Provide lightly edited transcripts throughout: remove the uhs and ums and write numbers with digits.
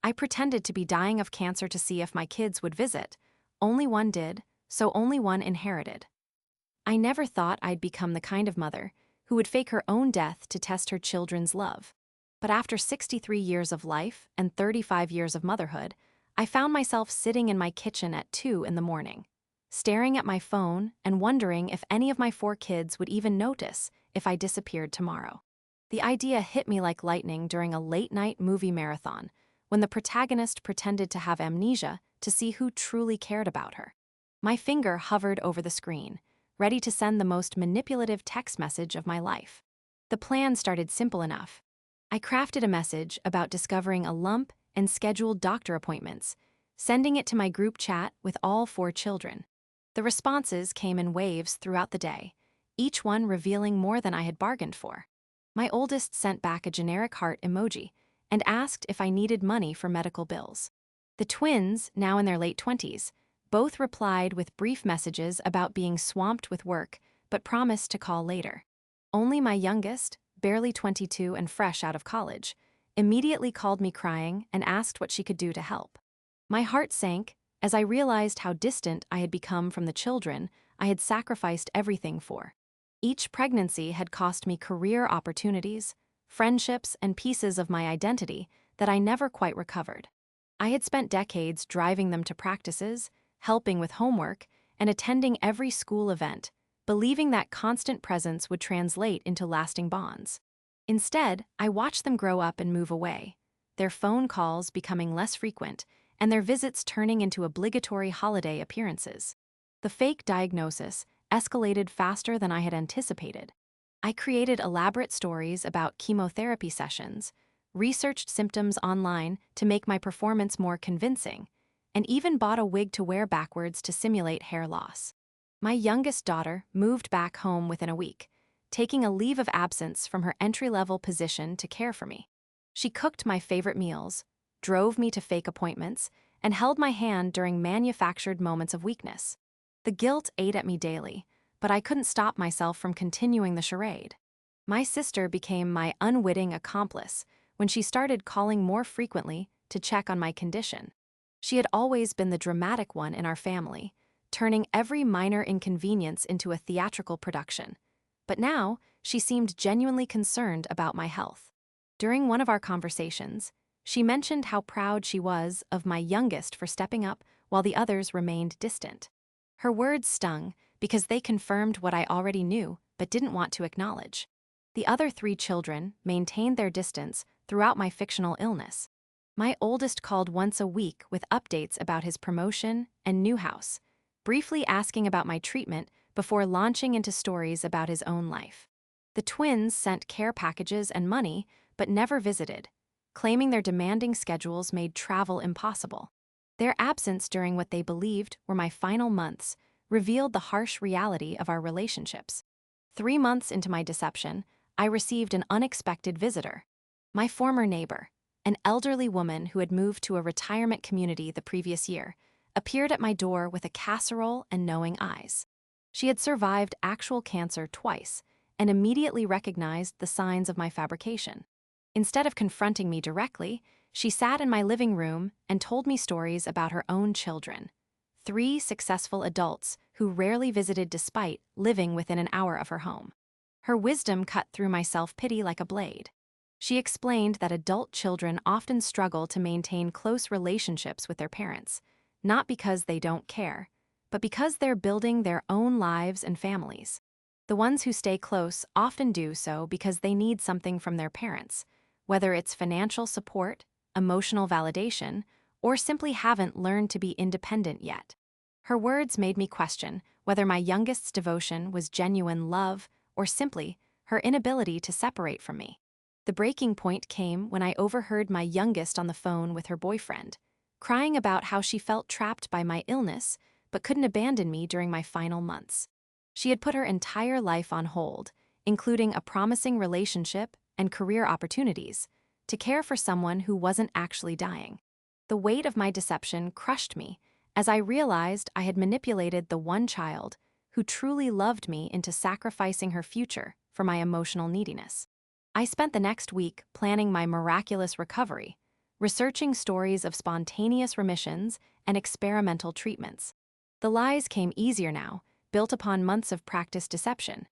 I pretended to be dying of cancer to see if my kids would visit. Only one did, so only one inherited. I never thought I'd become the kind of mother who would fake her own death to test her children's love. But after 63 years of life and 35 years of motherhood, I found myself sitting in my kitchen at 2 in the morning, staring at my phone and wondering if any of my 4 kids would even notice if I disappeared tomorrow. The idea hit me like lightning during a late-night movie marathon when the protagonist pretended to have amnesia to see who truly cared about her. My finger hovered over the screen, ready to send the most manipulative text message of my life. The plan started simple enough. I crafted a message about discovering a lump and scheduled doctor appointments, sending it to my group chat with all 4 children. The responses came in waves throughout the day, each one revealing more than I had bargained for. My oldest sent back a generic heart emoji and asked if I needed money for medical bills. The twins, now in their late 20s, both replied with brief messages about being swamped with work, but promised to call later. Only my youngest, barely 22 and fresh out of college, immediately called me crying and asked what she could do to help. My heart sank as I realized how distant I had become from the children I had sacrificed everything for. Each pregnancy had cost me career opportunities, friendships, and pieces of my identity that I never quite recovered. I had spent decades driving them to practices, helping with homework, and attending every school event, believing that constant presence would translate into lasting bonds. Instead, I watched them grow up and move away, their phone calls becoming less frequent, and their visits turning into obligatory holiday appearances. The fake diagnosis escalated faster than I had anticipated. I created elaborate stories about chemotherapy sessions, researched symptoms online to make my performance more convincing, and even bought a wig to wear backwards to simulate hair loss. My youngest daughter moved back home within a week, taking a leave of absence from her entry-level position to care for me. She cooked my favorite meals, drove me to fake appointments, and held my hand during manufactured moments of weakness. The guilt ate at me daily, but I couldn't stop myself from continuing the charade. My sister became my unwitting accomplice when she started calling more frequently to check on my condition. She had always been the dramatic one in our family, turning every minor inconvenience into a theatrical production. But now, she seemed genuinely concerned about my health. During one of our conversations, she mentioned how proud she was of my youngest for stepping up while the others remained distant. Her words stung because they confirmed what I already knew but didn't want to acknowledge. The other 3 children maintained their distance throughout my fictional illness. My oldest called once a week with updates about his promotion and new house, briefly asking about my treatment before launching into stories about his own life. The twins sent care packages and money, but never visited, claiming their demanding schedules made travel impossible. Their absence during what they believed were my final months revealed the harsh reality of our relationships. 3 months into my deception, I received an unexpected visitor. My former neighbor, an elderly woman who had moved to a retirement community the previous year, appeared at my door with a casserole and knowing eyes. She had survived actual cancer twice and immediately recognized the signs of my fabrication. Instead of confronting me directly, she sat in my living room and told me stories about her own children, 3 successful adults who rarely visited despite living within an hour of her home. Her wisdom cut through my self-pity like a blade. She explained that adult children often struggle to maintain close relationships with their parents, not because they don't care, but because they're building their own lives and families. The ones who stay close often do so because they need something from their parents, whether it's financial support, emotional validation, or simply haven't learned to be independent yet. Her words made me question whether my youngest's devotion was genuine love or simply her inability to separate from me. The breaking point came when I overheard my youngest on the phone with her boyfriend, crying about how she felt trapped by my illness but couldn't abandon me during my final months. She had put her entire life on hold, including a promising relationship and career opportunities, to care for someone who wasn't actually dying. The weight of my deception crushed me as I realized I had manipulated the one child who truly loved me into sacrificing her future for my emotional neediness. I spent the next week planning my miraculous recovery, researching stories of spontaneous remissions and experimental treatments. The lies came easier now, built upon months of practiced deception.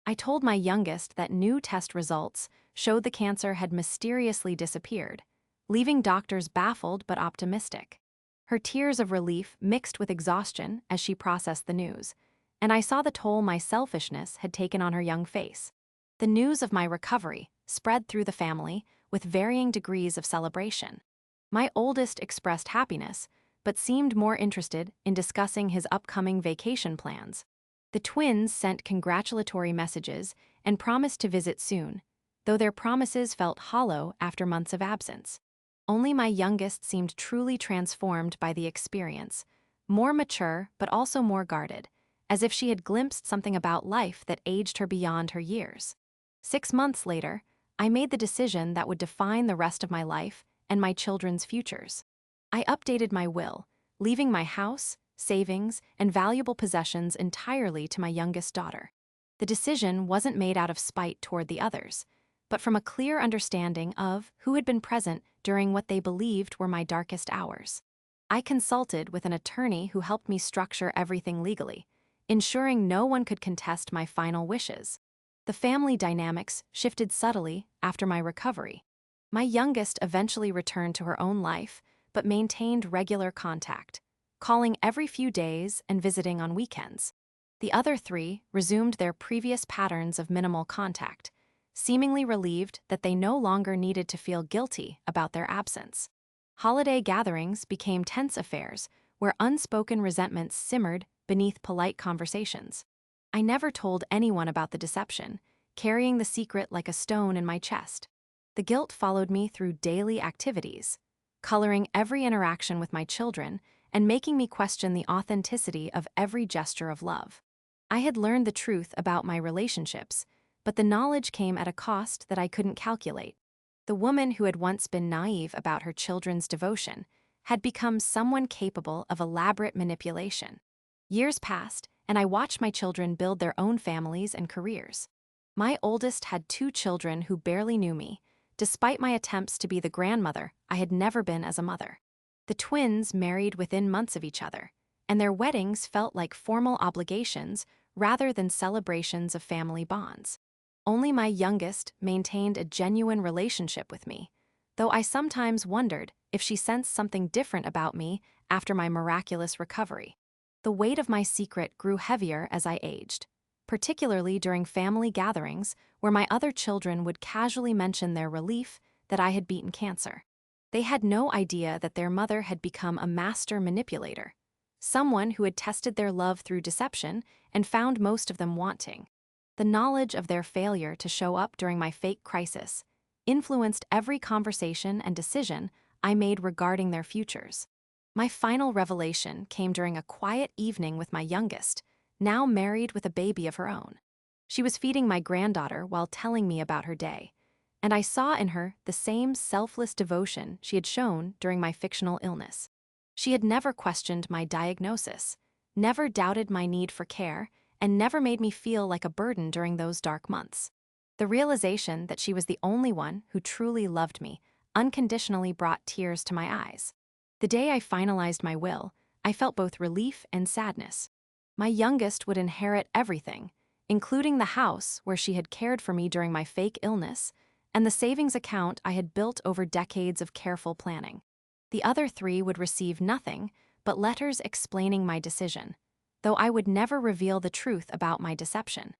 I told my youngest that new test results showed the cancer had mysteriously disappeared, leaving doctors baffled but optimistic. Her tears of relief mixed with exhaustion as she processed the news, and I saw the toll my selfishness had taken on her young face. The news of my recovery spread through the family with varying degrees of celebration. My oldest expressed happiness, but seemed more interested in discussing his upcoming vacation plans. The twins sent congratulatory messages and promised to visit soon, though their promises felt hollow after months of absence. Only my youngest seemed truly transformed by the experience, more mature but also more guarded, as if she had glimpsed something about life that aged her beyond her years. 6 months later, I made the decision that would define the rest of my life and my children's futures. I updated my will, leaving my house, savings, and valuable possessions entirely to my youngest daughter. The decision wasn't made out of spite toward the others, but from a clear understanding of who had been present during what they believed were my darkest hours. I consulted with an attorney who helped me structure everything legally, ensuring no one could contest my final wishes. The family dynamics shifted subtly after my recovery. My youngest eventually returned to her own life, but maintained regular contact, calling every few days and visiting on weekends. The other three resumed their previous patterns of minimal contact, seemingly relieved that they no longer needed to feel guilty about their absence. Holiday gatherings became tense affairs where unspoken resentments simmered beneath polite conversations. I never told anyone about the deception, carrying the secret like a stone in my chest. The guilt followed me through daily activities, coloring every interaction with my children and making me question the authenticity of every gesture of love. I had learned the truth about my relationships, but the knowledge came at a cost that I couldn't calculate. The woman who had once been naive about her children's devotion had become someone capable of elaborate manipulation. Years passed, and I watched my children build their own families and careers. My oldest had 2 children who barely knew me, despite my attempts to be the grandmother I had never been as a mother. The twins married within months of each other, and their weddings felt like formal obligations rather than celebrations of family bonds. Only my youngest maintained a genuine relationship with me, though I sometimes wondered if she sensed something different about me after my miraculous recovery. The weight of my secret grew heavier as I aged, particularly during family gatherings where my other children would casually mention their relief that I had beaten cancer. They had no idea that their mother had become a master manipulator, someone who had tested their love through deception and found most of them wanting. The knowledge of their failure to show up during my fake crisis influenced every conversation and decision I made regarding their futures. My final revelation came during a quiet evening with my youngest, now married with a baby of her own. She was feeding my granddaughter while telling me about her day, and I saw in her the same selfless devotion she had shown during my fictional illness. She had never questioned my diagnosis, never doubted my need for care, and never made me feel like a burden during those dark months. The realization that she was the only one who truly loved me unconditionally brought tears to my eyes. The day I finalized my will, I felt both relief and sadness. My youngest would inherit everything, including the house where she had cared for me during my fake illness, and the savings account I had built over decades of careful planning. The other 3 would receive nothing but letters explaining my decision, though I would never reveal the truth about my deception.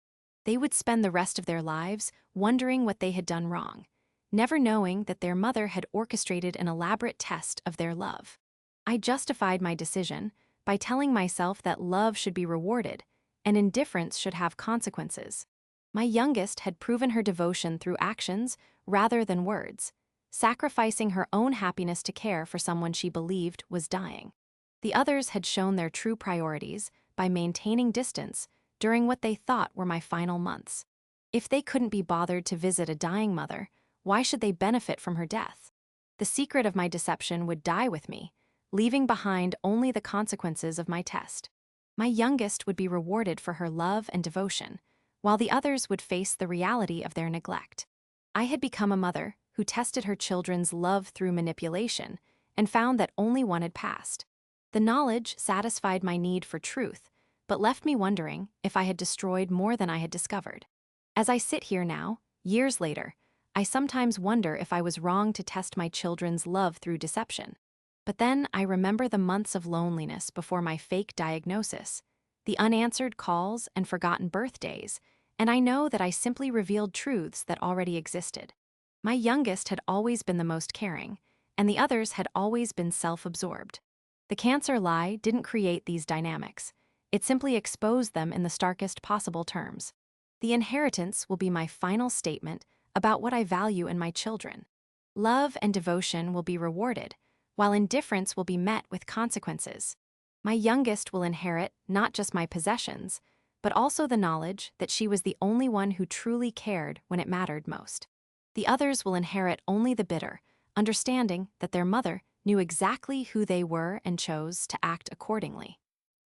They would spend the rest of their lives wondering what they had done wrong, never knowing that their mother had orchestrated an elaborate test of their love. I justified my decision by telling myself that love should be rewarded and indifference should have consequences. My youngest had proven her devotion through actions rather than words, sacrificing her own happiness to care for someone she believed was dying. The others had shown their true priorities by maintaining distance during what they thought were my final months. If they couldn't be bothered to visit a dying mother, why should they benefit from her death? The secret of my deception would die with me, leaving behind only the consequences of my test. My youngest would be rewarded for her love and devotion, while the others would face the reality of their neglect. I had become a mother who tested her children's love through manipulation and found that only one had passed. The knowledge satisfied my need for truth, but left me wondering if I had destroyed more than I had discovered. As I sit here now, years later, I sometimes wonder if I was wrong to test my children's love through deception. But then I remember the months of loneliness before my fake diagnosis, the unanswered calls and forgotten birthdays, and I know that I simply revealed truths that already existed. My youngest had always been the most caring, and the others had always been self-absorbed. The cancer lie didn't create these dynamics. It simply exposed them in the starkest possible terms. The inheritance will be my final statement about what I value in my children. Love and devotion will be rewarded, while indifference will be met with consequences. My youngest will inherit not just my possessions, but also the knowledge that she was the only one who truly cared when it mattered most. The others will inherit only the bitter, understanding that their mother knew exactly who they were and chose to act accordingly.